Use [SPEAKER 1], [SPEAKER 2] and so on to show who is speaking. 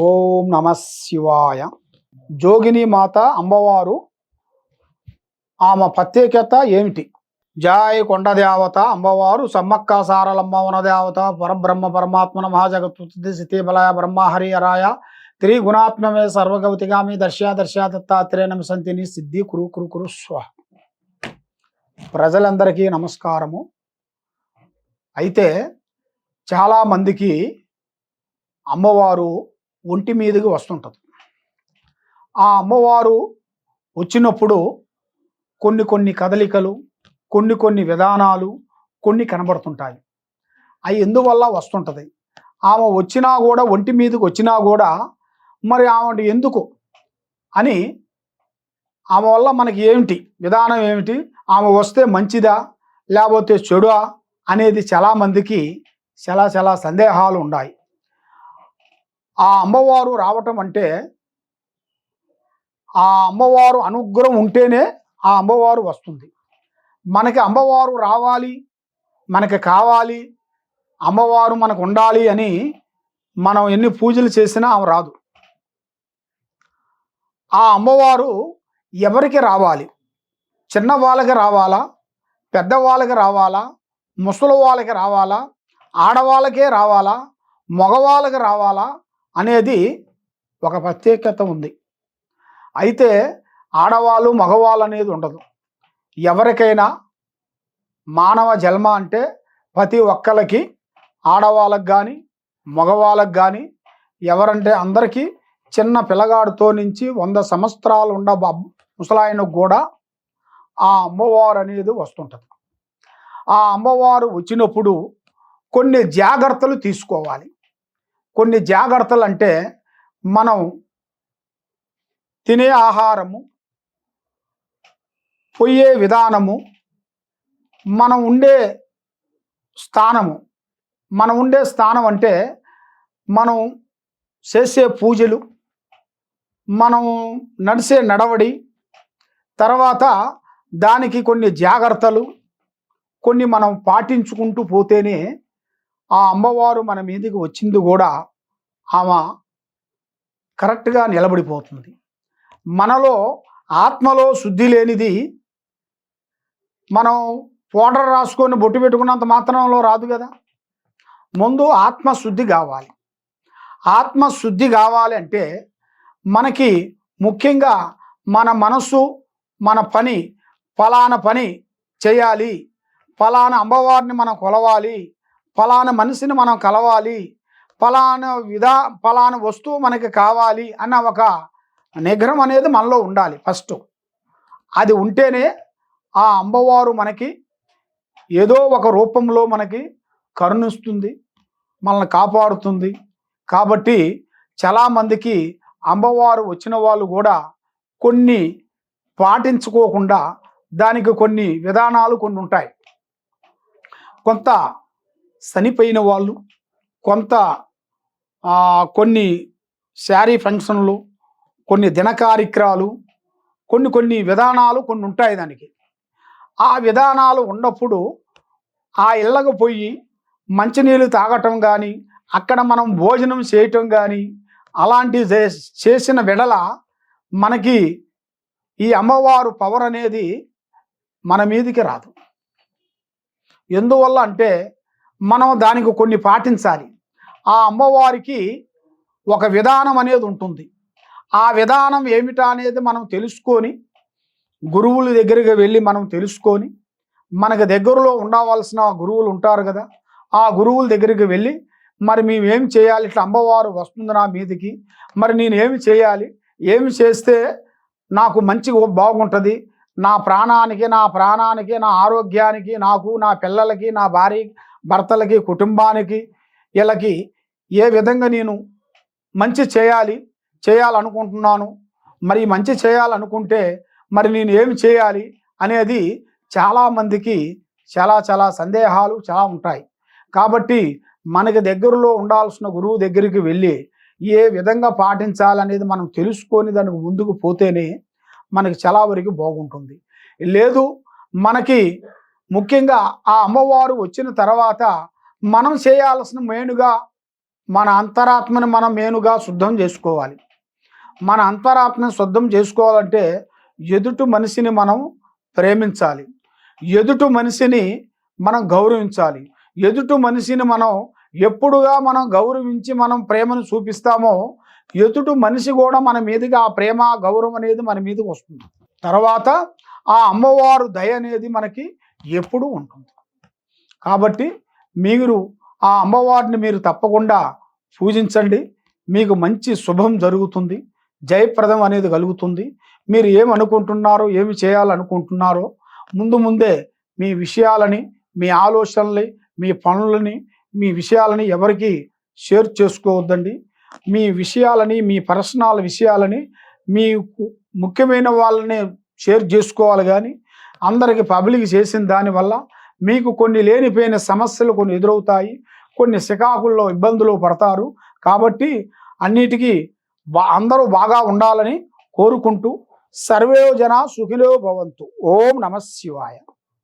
[SPEAKER 1] ఓం నమ శివాయ. జోగిని మాత అమ్మవారు ఆమె ప్రత్యేకత ఏమిటి? జాయ్ కొండ దేవత అమ్మవారు సమ్మక్క సారలమ్మ వన దేవత పరబ్రహ్మ పరమాత్మన మహాజగత్పతి సితిబలయ బ్రహ్మహరి అరాయ త్రిగుణాత్మమే సర్వగౌతిగామి దర్శ దత్తాత్రేయ నమసంతిని సిద్ధి కురు కురు కురు స్వ. ప్రజలందరికీ నమస్కారము. అయితే చాలామందికి అమ్మవారు ఒంటి మీదకి వస్తుంటుంది. ఆ అమ్మవారు వచ్చినప్పుడు కొన్ని కదలికలు, కొన్ని విధానాలు కొన్ని కనబడుతుంటాయి. అవి ఎందువల్ల వస్తుంటుంది? ఆమె వచ్చినా కూడా, ఒంటి మీదకి వచ్చినా కూడా మరి ఆమె ఎందుకు అని, ఆమె వల్ల మనకి ఏమిటి, విధానం ఏమిటి, ఆమె వస్తే మంచిదా లేకపోతే చెడుా అనేది చాలామందికి చాలా సందేహాలు ఉన్నాయి. ఆ అమ్మవారు రావటం అంటే, ఆ అమ్మవారు అనుగ్రహం ఉంటేనే ఆ అమ్మవారు వస్తుంది. మనకి అమ్మవారు రావాలి, మనకి కావాలి, అమ్మవారు మనకు ఉండాలి అని మనం ఎన్ని పూజలు చేసినా ఆమె రాదు. ఆ అమ్మవారు ఎవరికి రావాలి? చిన్నవాళ్ళకి రావాలా, పెద్దవాళ్ళకి రావాలా, ముసలి వాళ్ళకి రావాలా, ఆడవాళ్ళకే రావాలా, మగవాళ్ళకి రావాలా అనేది ఒక ప్రత్యేకత ఉంది. అయితే ఆడవాళ్ళు మగవాళ్ళు అనేది ఉండదు. ఎవరికైనా మానవ జన్మ అంటే ప్రతి ఒక్కరికి, ఆడవాళ్ళకి కానీ మగవాళ్ళకి కానీ, ఎవరంటే అందరికీ, చిన్న పిల్లగాడితో నుంచి 100 సంవత్సరాలు ఉన్న ముసలాయనకు కూడా ఆ అమ్మవారు అనేది వస్తుంటుంది. ఆ అమ్మవారు వచ్చినప్పుడు కొన్ని జాగ్రత్తలు తీసుకోవాలి. కొన్ని జాగ్రత్తలు అంటే, మనం తినే ఆహారము, పోయే విధానము, మనం ఉండే స్థానము. మనం ఉండే స్థానం అంటే మనం చేసే పూజలు, మనం నడిచే నడవడి, తర్వాత దానికి కొన్ని జాగ్రత్తలు కొన్ని మనం పాటించుకుంటూ పోతేనే ఆ అమ్మవారు మన మీదకి వచ్చింది కూడా ఆమె కరెక్ట్గా నిలబడిపోతుంది. మనలో ఆత్మలో శుద్ధి లేనిది మనం పౌడర్ రాసుకొని బొట్టు పెట్టుకున్నంత మాత్రంలో రాదు కదా. ముందు ఆత్మశుద్ధి కావాలి. ఆత్మశుద్ధి కావాలి అంటే మనకి ముఖ్యంగా మన మనస్సు, మన పని, ఫలానా పని చేయాలి, ఫలానా అమ్మవారిని మనం కొలవాలి, ఫలానా మనిషిని మనం కలవాలి, ఫలానా వస్తువు మనకి కావాలి అన్న ఒక నిగ్రహం అనేది మనలో ఉండాలి. ఫస్ట్ అది ఉంటేనే ఆ అమ్మవారు మనకి ఏదో ఒక రూపంలో మనకి కరుణిస్తుంది, మనల్ని కాపాడుతుంది. కాబట్టి చాలామందికి అమ్మవారు వచ్చిన వాళ్ళు కూడా కొన్ని పాటించుకోకుండా, దానికి కొన్ని విధానాలు కొన్ని ఉంటాయి. కొంత చనిపోయిన వాళ్ళు, కొంత కొన్ని శారీ ఫంక్షన్లు, కొన్ని దిన కార్యక్రమాలు, కొన్ని విధానాలు కొన్ని ఉంటాయి. దానికి ఆ విధానాలు ఉన్నప్పుడు ఆ ఇళ్ళకు పోయి మంచినీళ్ళు తాగటం కానీ, అక్కడ మనం భోజనం చేయటం కానీ, అలాంటివి చేసిన వెడల మనకి ఈ అమ్మవారు పవర్ అనేది మన మీదికి రాదు. ఎందువల్ల అంటే మనం దానికి కొన్ని పాటించాలి. ఆ అమ్మవారికి ఒక విధానం అనేది ఉంటుంది. ఆ విధానం ఏమిటా అనేది మనం తెలుసుకొని, గురువుల దగ్గరికి వెళ్ళి మనం తెలుసుకొని, మనకు దగ్గరలో ఉండవలసిన గురువులు ఉంటారు కదా, ఆ గురువుల దగ్గరికి వెళ్ళి మరి మేమేం చేయాలి, ఇట్లా అమ్మవారు వస్తుంది నా మీదికి, మరి నేను ఏమి చేయాలి, ఏమి చేస్తే నాకు మంచి బాగుంటుంది, నా ప్రాణానికి, నా ఆరోగ్యానికి, నాకు, నా పిల్లలకి, నా భార్య భర్తలకి, కుటుంబానికి, వీళ్ళకి ఏ విధంగా నేను మంచి చేయాలనుకుంటున్నాను, మరి మంచి చేయాలనుకుంటే మరి నేను ఏమి చేయాలి అనేది చాలామందికి చాలా సందేహాలు చాలా ఉంటాయి. కాబట్టి మనకి దగ్గరలో ఉండాల్సిన గురువు దగ్గరికి వెళ్ళి ఏ విధంగా పాటించాలనేది మనం తెలుసుకొని దానికి ముందుకు పోతేనే మనకి చాలా వరకు బాగుంటుంది. లేదు, మనకి ముఖ్యంగా ఆ అమ్మవారు వచ్చిన తర్వాత మనం చేయాల్సిన మెయిన్గా మన అంతరాత్మని మనం మేనుగా శుద్ధం చేసుకోవాలి. మన అంతరాత్మని శుద్ధం చేసుకోవాలంటే ఎదుటి మనిషిని మనం ప్రేమించాలి, ఎదుటి మనిషిని మనం గౌరవించాలి. ఎదుటి మనిషిని మనం గౌరవించి మనం ప్రేమను చూపిస్తామో ఎదుటి మనిషి కూడా మన మీదుగా ఆ ప్రేమ గౌరవం అనేది మన మీదకి వస్తుంది. తర్వాత ఆ అమ్మవారు దయ అనేది మనకి ఎప్పుడూ ఉంటుంది. కాబట్టి మీరు ఆ అమ్మవారిని మీరు తప్పకుండా పూజించండి. మీకు మంచి శుభం జరుగుతుంది, జయప్రదం అనేది కలుగుతుంది. మీరు ఏమనుకుంటున్నారో, ఏమి చేయాలనుకుంటున్నారో ముందే మీ విషయాలని, మీ ఆలోచనల్ని, మీ పనులని, మీ విషయాలని ఎవరికి షేర్ చేసుకోవద్దండి. మీ విషయాలని, మీ పర్సనల్ విషయాలని మీకు ముఖ్యమైన వాళ్ళని షేర్ చేసుకోవాలి. కానీ అందరికి పబ్లిక్ చేసిన దానివల్ల మీకు కొన్ని లేనిపోయిన సమస్యలు కొన్ని ఎదురవుతాయి, కొన్ని సికాకుల్లో ఇబ్బందులు పడతారు. కాబట్టి అన్నిటికీ అందరూ బాగా ఉండాలని కోరుకుంటూ సర్వే జనా సుఖినో భవంతు. ఓం నమః శివాయ.